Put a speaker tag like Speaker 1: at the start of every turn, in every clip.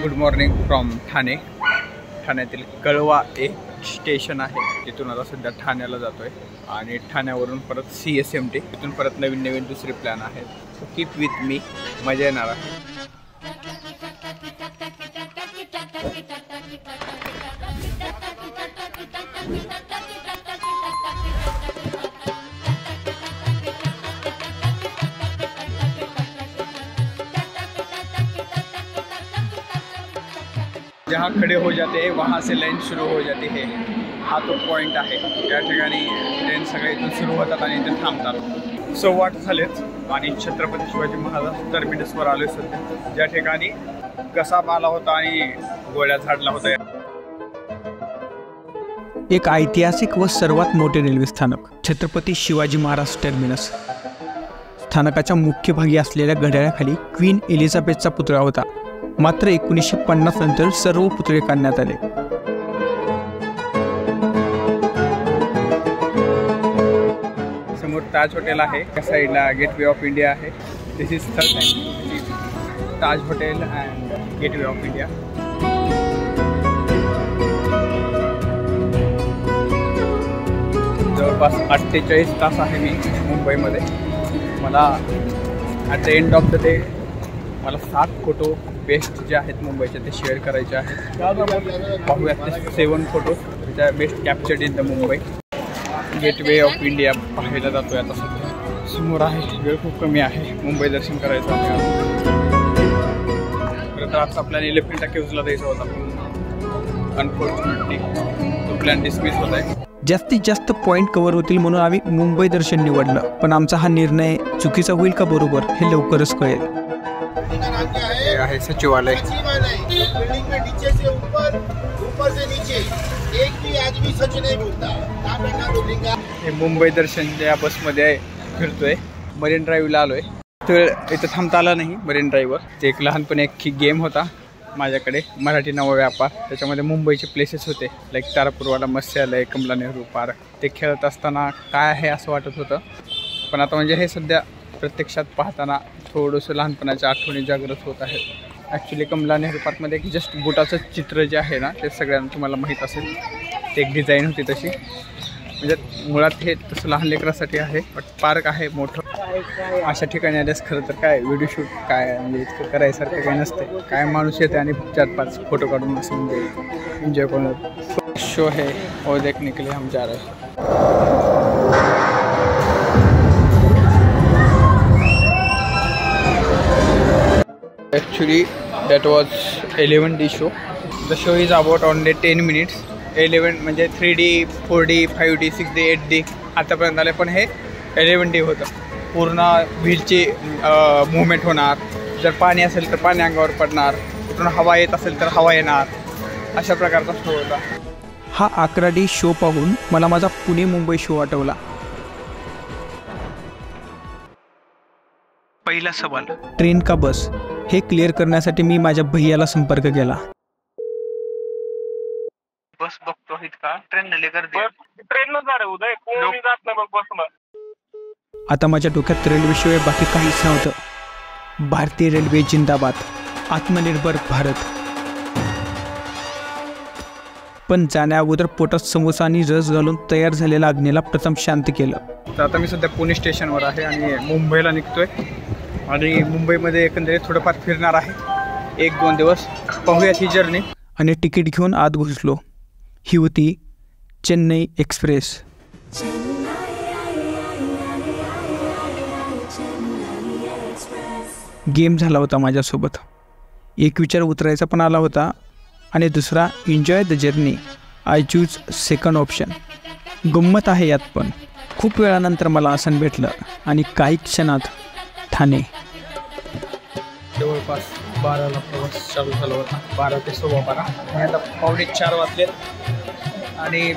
Speaker 1: Good morning from Thane. ठाण्यातील कळवा एक स्टेशन आहे, तिथून आता सध्या ठाण्याला जातोय आणि ठाण्यावरून परत CSMT, तिथून परत नवीन दुसरे प्लॅन आहेत. सो कीप विथ मी, मजा येणार आहे. जहाँ खड़े हो जाते हैं वहाँ से लाइन शुरू हो जाती है. हा तो पॉईंट आहे, त्या ठिकाणी ट्रेन सगळे इथून सुरू होतात आणि इथे थांबतात. 8:15 झालेत आणि छत्रपती शिवाजी महाराज टर्मिनसवर आलोय सध्या, ज्या ठिकाणी कसाब आला होता आणि गोळ्या झाडला होता.
Speaker 2: एक ऐतिहासिक व सर्वात मोठे रेल्वे स्थानक छत्रपती शिवाजी महाराज टर्मिनस. स्थानकाच्या मुख्य भागी असलेल्या घड्याळाखाली क्वीन एलिझाबेथचा पुतळा होता. मात्र 1950 नंतर सर्व पुतळे काढण्यात आले.
Speaker 1: समोर ताज हॉटेल आहे, त्या साईडला गेटवे ऑफ इंडिया आहे. This is Taj hotel and gateway of India. जवळपास 48 तास आहे मी मुंबईमध्ये. मला at the end of the day मला 7 फोटो बेस्ट जे आहेत मुंबईचे ते शेअर करायचे आहेत. पाहूयात ते 7 फोटो त्या best captured in the Mumbai. Gateway of India पाहायला जातोय आता सध्या. समोर आहे, वेळ खूप कमी आहे, मुंबई दर्शन करायचं आहे. खरं तर आजचा प्लॅन एलिफंटा केव्जला द्यायचा होता, अनफॉर्च्युनेटली तो प्लॅन डिसमिस होत आहे.
Speaker 2: जास्तीत जास्त पॉईंट कव्हर होतील म्हणून आम्ही मुंबई दर्शन निवडलं, पण आमचा हा निर्णय चुकीचा होईल का बरोबर हे लवकरच कळेल.
Speaker 1: हे आहे सचिवालय.
Speaker 3: बिल्डिंग में नीचे से ऊपर, ऊपर से नीचे एक भी आदमी सच नहीं बोलता.
Speaker 1: हे मुंबई दर्शन या बसमध्ये फिरतोय. मरीन ड्राईव्हला आलोय. तर इथं थांबता आला नाही मरीन ड्राईव्हवर. ते एक लहानपणी एक गेम होता माझ्याकडे, मराठी नवा व्यापार. त्याच्यामध्ये मुंबईचे प्लेसेस होते, लाईक तारापूरवाला मत्स्यालय, कमला नेहरू पार्क. ते खेळत असताना काय आहे असं वाटत होतं, पण आता म्हणजे हे सध्या प्रत्यक्षात पाहताना थोडंसं लहानपणाच्या आठवणी जागृत होत आहेत. ॲक्च्युली कमला नेहरू पार्कमध्ये एक जस्ट बुटाचं चित्र जे आहे ना, ते सगळ्यांना तुम्हाला माहीत असेल. ते एक डिझाईन होती तशी, म्हणजे मुळात हे तसं लहान लेकरासाठी आहे, बट पार्क आहे मोठं. अशा ठिकाणी आल्यास खरं तर काय व्हिडिओ शूट काय म्हणजे इतकं करायसारखं काही नसते. काय माणूस येते आणि 4-5 फोटो काढून असं म्हणजे एन्जॉय करून. शो है और देखने के लिए हम जा रहे हैं. Actually, that was 11D show. The show is about only 10 minutes. 11 म्हणजे 3D, 4D, 5D, 6D, 8D आतापर्यंत आले, पण हे 11D होतं. पूर्ण व्हीलची मुवमेंट होणार. जर पाणी असेल तर पाणी अंगावर पडणार, कुठून हवा येत असेल तर हवा येणार, अशा प्रकारचा शो होता.
Speaker 2: हा 11D शो पाहून मला माझा पुणे मुंबई शो आठवला. पहिला सवाल, ट्रेन का बस? हे क्लिअर करण्यासाठी मी माझ्या भैयाला संपर्क केला.
Speaker 1: बस बघतो का ट्रेन
Speaker 3: ट्रेनला जा रे उदय, कोणी जात नाही मग बसला.
Speaker 2: आता माझ्या डोक्यात रेल्वेशिवाय बाकी काहीच नव्हतं. भारतीय रेल्वे जिंदाबाद, आत्मनिर्भर भारत. पण जाण्या अगोदर पोटात समोसा आणि रस घालून तयार झालेल्या अग्नीला प्रथम शांत केलं.
Speaker 1: तर आता मी सध्या पुणे स्टेशनवर आहे आणि मुंबईला निघतोय. आणि मुंबईमध्ये एकंदरीत थोडंफार फिरणार आहे 1-2 दिवस. पाहूयात ही जर्नी.
Speaker 2: आणि तिकीट घेऊन आत घुसलो. ही होती चेन्नई एक्सप्रेस. गेम झाला होता माझ्यासोबत. एक विचार उतरायचा पण आला होता आणि दुसरा enjoy the journey. I choose second option. गंमत आहे यात पण. खूप वेळानंतर मला आसन भेटलं आणि काही क्षणात ठाणे.
Speaker 1: जवळपास 12ला प्रवास चालू झाला होता, 12 ते 12:15. आणि आता 4:45 वाजले आणि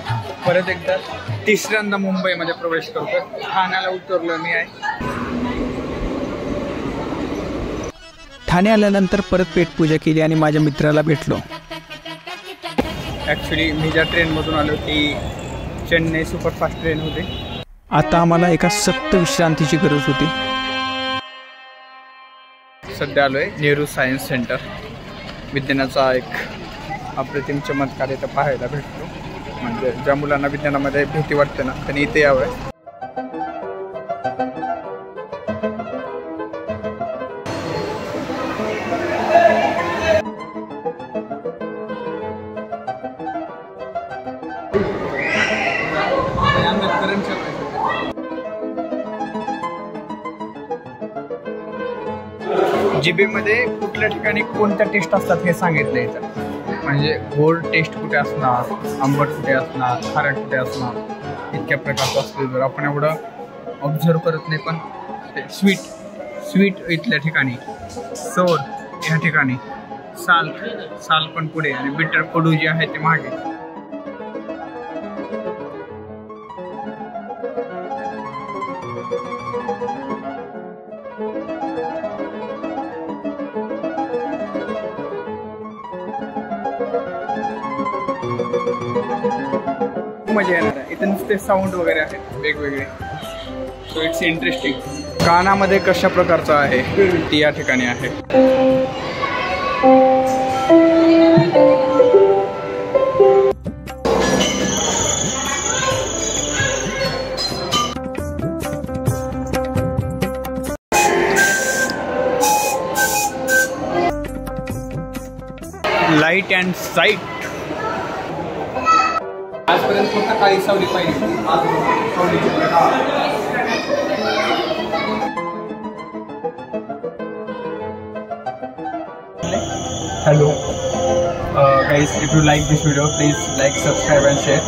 Speaker 1: परत एकदा तिसऱ्यांदा मुंबईमध्ये प्रवेश करतो. ठाण्याला उतरलो मी आहे.
Speaker 2: ठाणे आल्यानंतर परत पेटपूजा केली आणि माझ्या मित्राला भेटलो.
Speaker 1: ॲक्च्युली मी ज्या ट्रेनमधून आलो ती चेन्नई सुपरफास्ट ट्रेन होती.
Speaker 2: आता आम्हाला एका सक्त विश्रांतीची गरज होती.
Speaker 1: सध्या आलो आहे नेहरू सायन्स सेंटर. विज्ञानाचा एक अप्रतिम चमत्कार इथं पाहायला भेटतो. म्हणजे ज्या मुलांना विज्ञानामध्ये भीती वाटते ना त्यांनी इथे यावं. जिबेमध्ये कुठल्या ठिकाणी कोणत्या टेस्ट असतात हे सांगितलं इथं. म्हणजे गोड टेस्ट कुठे असणार, आंबट कुठे असणार, खारट कुठे असणार, इतक्या प्रकारचं असतं. जर आपण एवढं ऑब्झर्व करत नाही, पण स्वीट इथल्या ठिकाणी, सोर ह्या ठिकाणी, साल पण पुढे, आणि बिटर कडू जे आहे ते मागे. मजा येणार आहे. इथे नुसते साऊंड वगैरे आहेत वेगवेगळे. So it's interesting. कानामध्ये कशा प्रकारचं आहे ती या ठिकाणी आहे. Light and site. आजपर्यंत फक्त काळी सावली पाहिजे. Hello guys, if you like this video, please like, subscribe and share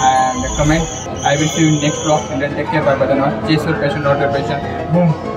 Speaker 1: and comment. I will see you in next vlog. And then take care. Bye bye. Chase your passion, not your passion. Boom.